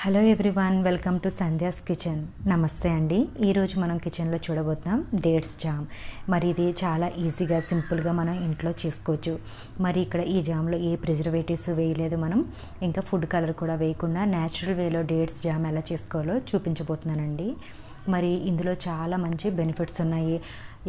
Hello everyone, welcome to Sandhya's kitchen. నమస్తే అండి. ఈరోజు మనం కిచెన్లో చూడబోతున్నాం డేట్స్ జామ్. మరి ఇది చాలా ఈజీగా సింపుల్గా మనం ఇంట్లో చేసుకోవచ్చు. మరి ఇక్కడ ఈ జామ్లో ఏ ప్రిజర్వేటివ్స్ వేయలేదు మనం, ఇంకా ఫుడ్ కలర్ కూడా వేయకుండా న్యాచురల్ వేలో డేట్స్ జామ్ ఎలా చేసుకోవాలో చూపించబోతున్నానండి. మరి ఇందులో చాలా మంచి బెనిఫిట్స్ ఉన్నాయి.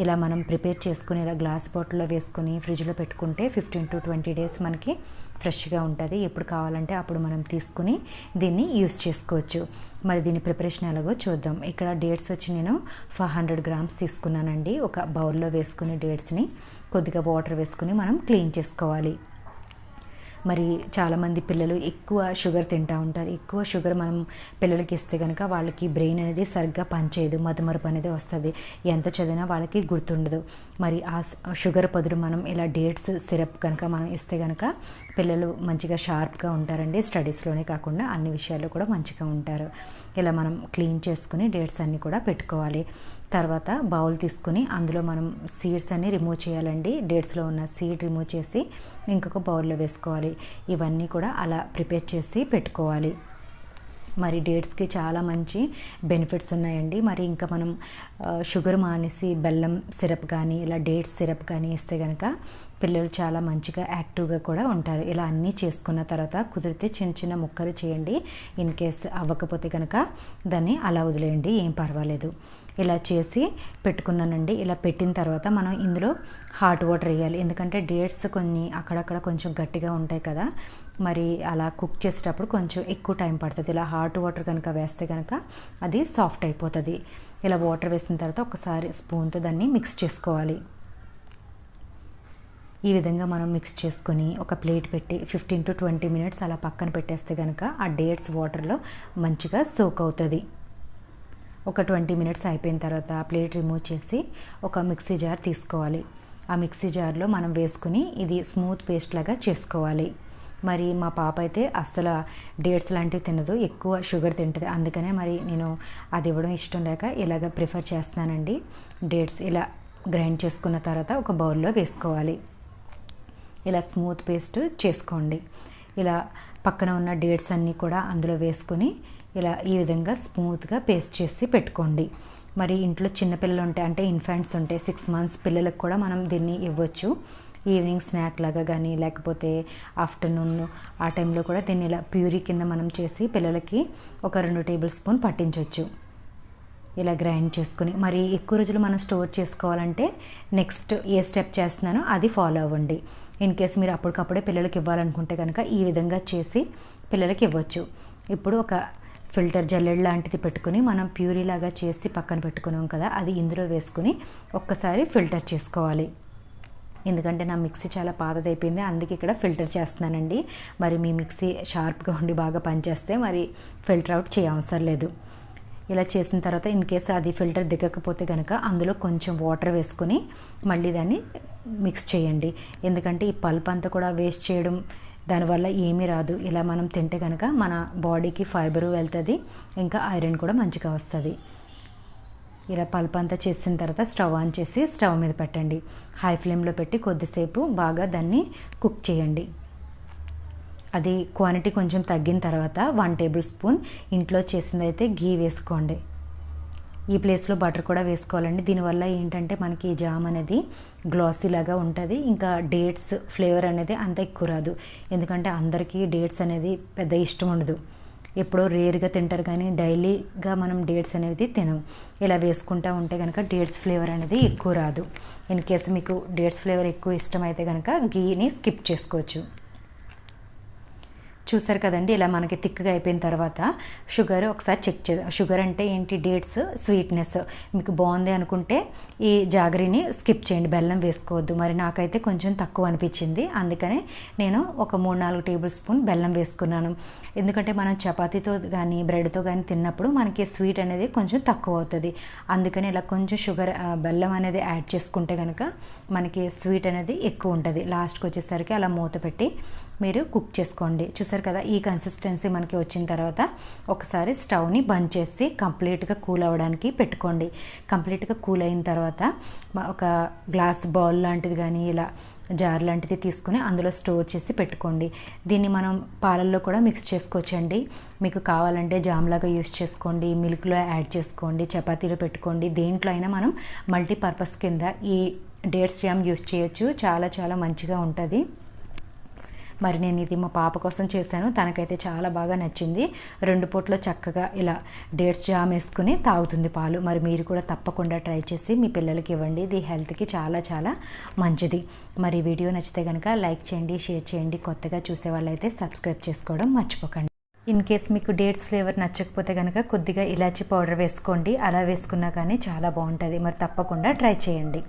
ఇలా మనం ప్రిపేర్ చేసుకుని ఇలా గ్లాస్ బాటిల్లో వేసుకొని ఫ్రిడ్జ్లో పెట్టుకుంటే 15 to 20 డేస్ మనకి ఫ్రెష్గా ఉంటుంది. ఎప్పుడు కావాలంటే అప్పుడు మనం తీసుకుని దీన్ని యూస్ చేసుకోవచ్చు. మరి దీని ప్రిపరేషన్ ఎలాగో చూద్దాం. ఇక్కడ డేట్స్ వచ్చి నేను 500 grams తీసుకున్నానండి. ఒక బౌల్లో వేసుకుని డేట్స్ని కొద్దిగా వాటర్ వేసుకుని మనం క్లీన్ చేసుకోవాలి. మరి చాలామంది పిల్లలు ఎక్కువ షుగర్ తింటూ ఉంటారు. ఎక్కువ షుగర్ మనం పిల్లలకి ఇస్తే కనుక వాళ్ళకి బ్రెయిన్ అనేది సరిగ్గా పనిచేయదు, మతిమరుపు అనేది వస్తుంది, ఎంత చదివినా వాళ్ళకి గుర్తుండదు. మరి ఆ షుగర్ బదులు మనం ఇలా డేట్స్ సిరప్ కనుక మనం ఇస్తే కనుక పిల్లలు మంచిగా షార్ప్గా ఉంటారండి. స్టడీస్లోనే కాకుండా అన్ని విషయాల్లో కూడా మంచిగా ఉంటారు. ఇలా మనం క్లీన్ చేసుకుని డేట్స్ అన్నీ కూడా పెట్టుకోవాలి. తర్వాత బౌల్ తీసుకుని అందులో మనం సీడ్స్ అన్ని రిమూవ్ చేయాలండి. డేట్స్లో ఉన్న సీడ్ రిమూవ్ చేసి ఇంకొక బౌల్లో వేసుకోవాలి. ఇవన్నీ కూడా అలా ప్రిపేర్ చేసి పెట్టుకోవాలి. మరి డేట్స్కి చాలా మంచి బెనిఫిట్స్ ఉన్నాయండి. మరి ఇంకా మనం షుగర్ మానేసి బెల్లం సిరప్ కానీ ఇలా డేట్స్ సిరప్ కానీ ఇస్తే కనుక పిల్లలు చాలా మంచిగా యాక్టివ్గా కూడా ఉంటారు. ఇలా అన్నీ చేసుకున్న తర్వాత కుదిరితే చిన్న చిన్న ముక్కలు చేయండి. ఇన్ కేస్ అవ్వకపోతే కనుక దాన్ని అలా వదిలేయండి, ఏం పర్వాలేదు. ఇలా చేసి పెట్టుకున్నానండి. ఇలా పెట్టిన తర్వాత మనం ఇందులో హాట్ వాటర్ వేయాలి. ఎందుకంటే డేట్స్ కొన్ని అక్కడక్కడ కొంచెం గట్టిగా ఉంటాయి కదా, మరి అలా కుక్ చేసేటప్పుడు కొంచెం ఎక్కువ టైం పడుతుంది. ఇలా హాట్ వాటర్ కనుక వేస్తే కనుక అది సాఫ్ట్ అయిపోతుంది. ఇలా వాటర్ వేసిన తర్వాత ఒకసారి స్పూన్తో దాన్ని మిక్స్ చేసుకోవాలి. ఈ విధంగా మనం మిక్స్ చేసుకొని ఒక ప్లేట్ పెట్టి 15 to 20 minutes అలా పక్కన పెట్టేస్తే కనుక ఆ డేట్స్ వాటర్లో మంచిగా సోక్ అవుతుంది. ఒక 20 minutes అయిపోయిన తర్వాత ప్లేట్ రిమూవ్ చేసి ఒక మిక్సీ జార్ తీసుకోవాలి. ఆ మిక్సీ జార్లో మనం వేసుకుని ఇది స్మూత్ పేస్ట్ లాగా చేసుకోవాలి. మరి మా పాప అయితే అస్సలు డేట్స్ లాంటివి తినదు, ఎక్కువ షుగర్ తింటుంది. అందుకనే మరి నేను అది ఇవ్వడం ఇష్టం లేక ఇలాగ ప్రిఫర్ చేస్తున్నానండి. డేట్స్ ఇలా గ్రైండ్ చేసుకున్న తర్వాత ఒక బౌల్లో వేసుకోవాలి. ఇలా స్మూత్ పేస్ట్ చేసుకోండి. ఇలా పక్కన ఉన్న డేట్స్ అన్నీ కూడా అందులో వేసుకొని ఇలా ఈ విధంగా స్మూత్గా పేస్ట్ చేసి పెట్టుకోండి. మరి ఇంట్లో చిన్నపిల్లలు ఉంటే అంటే ఇన్ఫాంట్స్ ఉంటే 6 months పిల్లలకు కూడా మనం దీన్ని ఇవ్వచ్చు. ఈవినింగ్ స్నాక్ లాగా కానీ లేకపోతే ఆఫ్టర్నూన్ ఆ టైంలో కూడా దీన్ని ఇలా ప్యూరీ కింద మనం చేసి పిల్లలకి ఒక 2 tablespoon పట్టించవచ్చు. ఇలా గ్రైండ్ చేసుకుని మరి ఎక్కువ రోజులు మనం స్టోర్ చేసుకోవాలంటే నెక్స్ట్ ఏ స్టెప్ చేస్తున్నానో అది ఫాలో అవ్వండి. ఇన్ కేస్ మీరు అప్పటికప్పుడే పిల్లలకి ఇవ్వాలనుకుంటే కనుక ఈ విధంగా చేసి పిల్లలకి ఇవ్వచ్చు. ఇప్పుడు ఒక ఫిల్టర్ జల్లెడ్ లాంటిది పెట్టుకుని మనం ప్యూరీ లాగా చేసి పక్కన పెట్టుకున్నాం కదా, అది ఇందులో వేసుకుని ఒక్కసారి ఫిల్టర్ చేసుకోవాలి. ఎందుకంటే నా మిక్సీ చాలా పాతదైపోయింది, అందుకే ఇక్కడ ఫిల్టర్ చేస్తున్నానండి. మరి మీ మిక్సీ షార్ప్గా ఉండి బాగా పనిచేస్తే మరి ఫిల్టర్ అవుట్ చేయవసరం లేదు. ఇలా చేసిన తర్వాత ఇన్ కేసు అది ఫిల్టర్ దిగకపోతే కనుక అందులో కొంచెం వాటర్ వేసుకొని మళ్ళీ దాన్ని మిక్స్ చేయండి. ఎందుకంటే ఈ పల్ప్ అంతా కూడా వేస్ట్ చేయడం దానివల్ల ఏమీ రాదు. ఇలా మనం తింటే కనుక మన బాడీకి ఫైబరు వెళ్తుంది, ఇంకా ఐరన్ కూడా మంచిగా వస్తుంది. ఇలా పల్ప్ అంతా చేసిన తర్వాత స్టవ్ ఆన్ చేసి స్టవ్ మీద పెట్టండి. హై ఫ్లేమ్లో పెట్టి కొద్దిసేపు బాగా దాన్ని కుక్ చేయండి. అది క్వాంటిటీ కొంచెం తగ్గిన తర్వాత 1 tablespoon ఇంట్లో చేసిందైతే ఘీ వేసుకోండి. ఈ ప్లేస్లో బటర్ కూడా వేసుకోవాలండి. దీనివల్ల ఏంటంటే మనకి జామ్ అనేది గ్లాసీ లాగా ఉంటుంది, ఇంకా డేట్స్ ఫ్లేవర్ అనేది అంత ఎక్కువ రాదు. ఎందుకంటే అందరికీ డేట్స్ అనేది పెద్ద ఇష్టం ఉండదు, ఎప్పుడో రేర్గా తింటారు, కానీ డైలీగా మనం డేట్స్ అనేది తినం. ఇలా వేసుకుంటూ ఉంటే కనుక డేట్స్ ఫ్లేవర్ అనేది ఎక్కువ రాదు. ఇన్ కేసు మీకు డేట్స్ ఫ్లేవర్ ఎక్కువ ఇష్టమైతే కనుక ఘీని స్కిప్ చేసుకోవచ్చు. చూసారు కదండి, ఇలా మనకి థిక్గా అయిపోయిన తర్వాత షుగర్ ఒకసారి చెక్ షుగర్ అంటే ఏంటి, డేట్స్ స్వీట్నెస్ మీకు బాగుంది అనుకుంటే ఈ జాగరీని స్కిప్ చేయండి, బెల్లం వేసుకోవద్దు. మరి నాకైతే కొంచెం తక్కువ అనిపించింది, అందుకనే నేను ఒక 3-4 tablespoon బెల్లం వేసుకున్నాను. ఎందుకంటే మనం చపాతీతో కానీ బ్రెడ్తో కానీ తిన్నప్పుడు మనకి స్వీట్ అనేది కొంచెం తక్కువ అవుతుంది. అందుకని ఇలా కొంచెం షుగర్ బెల్లం అనేది యాడ్ చేసుకుంటే కనుక మనకి స్వీట్ అనేది ఎక్కువ ఉంటుంది. లాస్ట్కి వచ్చేసరికి అలా మూత పెట్టి మీరు కుక్ చేసుకోండి. చూసారు కదా, ఈ కన్సిస్టెన్సీ మనకి వచ్చిన తర్వాత ఒకసారి స్టవ్ని బంద్ చేసి కంప్లీట్గా కూల్ అవ్వడానికి పెట్టుకోండి. కంప్లీట్గా కూల్ అయిన తర్వాత ఒక గ్లాస్ బౌల్ లాంటిది కానీ ఇలా జార్ లాంటిది తీసుకుని అందులో స్టోర్ చేసి పెట్టుకోండి. దీన్ని మనం పాలల్లో కూడా మిక్స్ చేసుకోవచ్చండి. మీకు కావాలంటే జామ్ లాగా యూస్ చేసుకోండి, మిల్క్లో యాడ్ చేసుకోండి, చపాతీలో పెట్టుకోండి. దేంట్లో అయినా మనం మల్టీపర్పస్ కింద ఈ డేట్స్ జామ్ యూస్ చేయొచ్చు. చాలా చాలా మంచిగా ఉంటుంది. మరి నేను ఇది మా పాప కోసం చేశాను. తనకైతే చాలా బాగా నచ్చింది. 2 పూటలో చక్కగా ఇలా డేట్స్ జామ్ వేసుకుని తాగుతుంది పాలు. మరి మీరు కూడా తప్పకుండా ట్రై చేసి మీ పిల్లలకి ఇవ్వండి. ఇది హెల్త్కి చాలా చాలా మంచిది. మరి వీడియో నచ్చితే కనుక లైక్ చేయండి, షేర్ చేయండి. కొత్తగా చూసే వాళ్ళైతే సబ్స్క్రైబ్ చేసుకోవడం మర్చిపోకండి. ఇన్ కేస్ మీకు డేట్స్ ఫ్లేవర్ నచ్చకపోతే కనుక కొద్దిగా ఇలాచీ పౌడర్ వేసుకోండి. అలా వేసుకున్నా కానీ చాలా బాగుంటుంది. మరి తప్పకుండా ట్రై చేయండి.